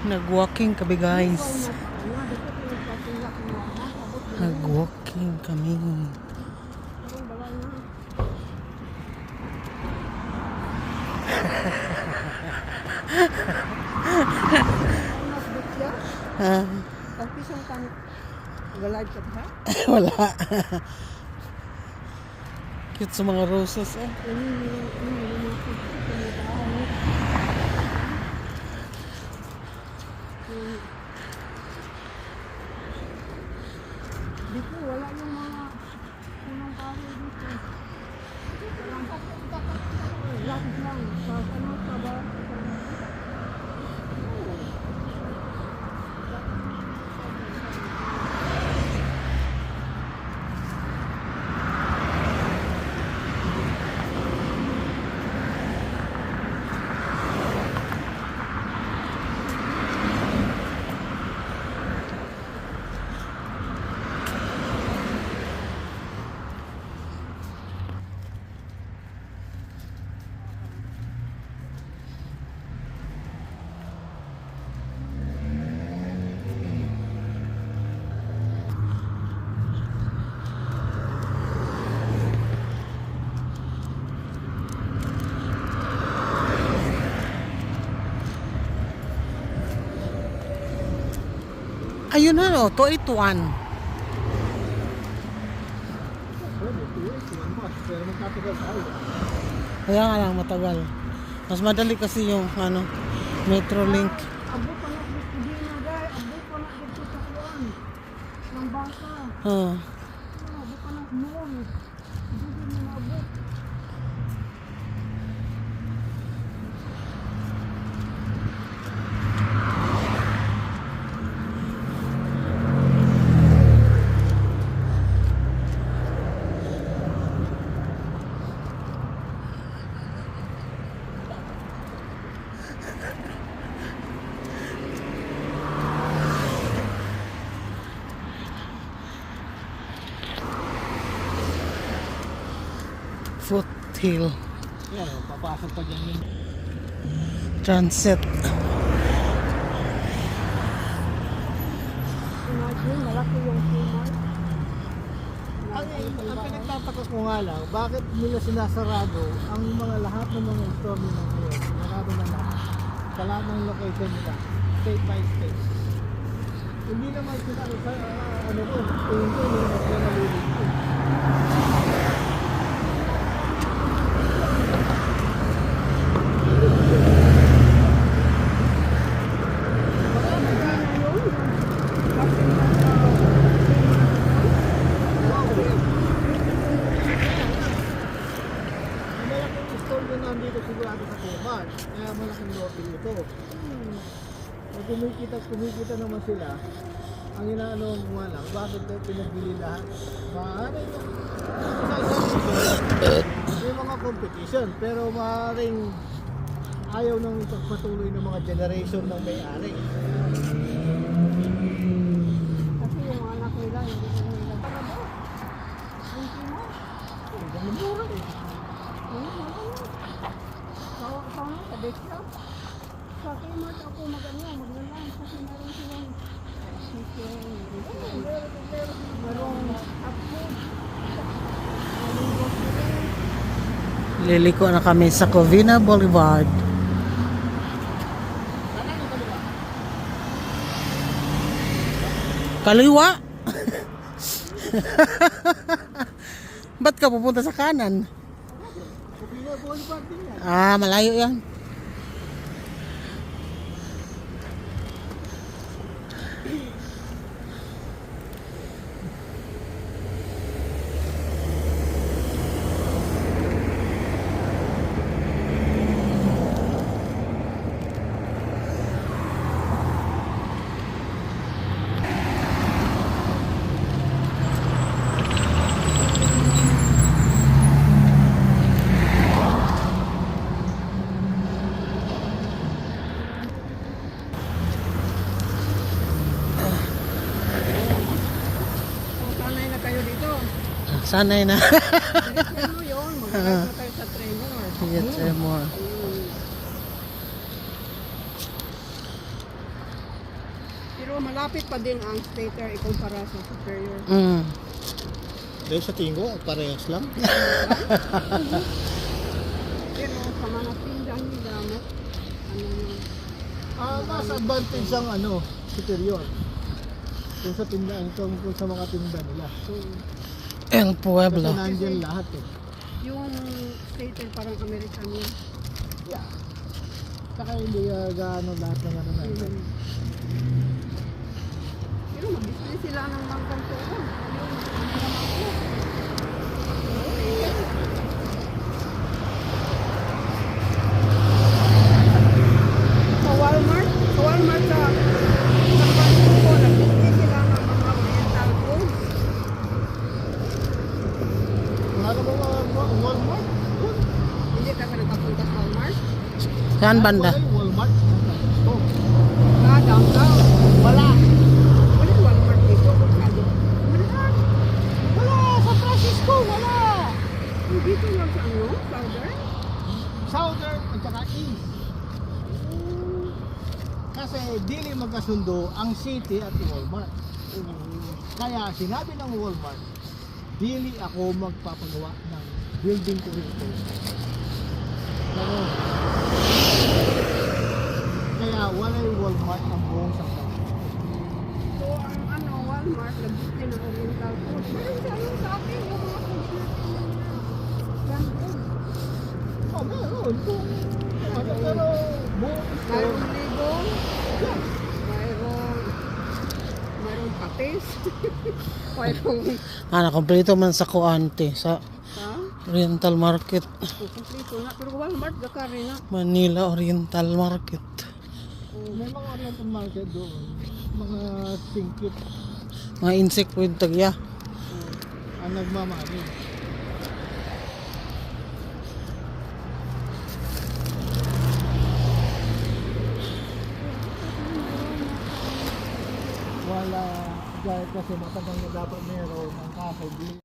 Nag-walking kami guys. Nag-walking kami. Wala. Cute sa mga roses eh. Dito wala yung mga unang kahoy dito. Lapis lang. Sa ano, sa ba? Ayun na no, 281. Pero magtatagal tayo. Kaya nga lang matagal. Mas madali kasi yung Metrolink. Abo pa na hindi na guys. Abo pa na dito sa kuwan. Ng bangka. Abo pa na noon. Hindi na abo. Foothill Yan, papasok pa dyan yun. Transit. Imagine, malaki yung tumor. Ang pinagtataka ko nga lang, bakit nila sinasarado ang mga lahat ng mga store nila ngayon, narado na lahat, sa lahat ng location nila, state by state. Hindi naman sila, ano ko, tingin ko, hindi naman sila nalilito. Nandito sigurado sa Kuman, kaya malaking lote ito. Kumikita naman sila. Ang inaano ko nga lang, bakit pinagbili lahat? Maaaring may mga competition, pero maaaring ayaw nang ipagpatuloy ng mga generation ng may-ari. Kasi yung anak nila, hindi ko nila. Ang mura eh. Sa Dekla. Sa Kmart ako maglalang kasi meron silang merong upload. Liliko na kami sa Covina Boulevard. Kaliwa. Ba't ka pupunta sa kanan? Malayo yan. Sanay na. Diretso mo yun, mag-drive na tayo sa Tremor. Sige, Tremor. Pero malapit pa din ang stator ikumpara sa superior. Dahil sa tingin ko, parehas lang. Pero sa mga tindahan nila, ano yun, Mas advantage ang superior. Kung sa tindahan, kung sa mga tindahan nila. El Kasi Pueblo. nandyan lahat eh. yung stator parang American yun. Yeah. Saka hindi gaano lahat ng nandyan. Pero mag-display sila ng mangkang tuon. Sa Walmart sa Bangko, nag-display sila ng mga oriental foods. Wala na ba Walmart? Hindi ka nakapunta sa Walmart? Saan banda? Wala yung Walmart. Oh, Downtown. wala. Wala yung Walmart dito. Wala. Wala. Sa Francisco, wala. Dito lang sa Southern. Southern at saka East. Kasi dili magkasundo ang city at Walmart. Kaya sinabi ng Walmart, dili ako magpapagawa ng building ko rito. Pero, kaya wala yung Walmart ang buong San Francisco. So, ang Walmart, nag-display ng oriental food. Meron sa akin, yung mga food natin na Meron. Pero, buong mayroong ligo, yeah. mayroong patis, mayroong, Kompleto man sa kuante sa ha? Oriental Market. Kumpleto na. Pero Walmart, gakari na. Manila Oriental Market. May mga oriental market doon. Mga singkit Mga insect with tagya. ang nagmamali. Wala, dahil kasi matagal na dapat meron ang kakay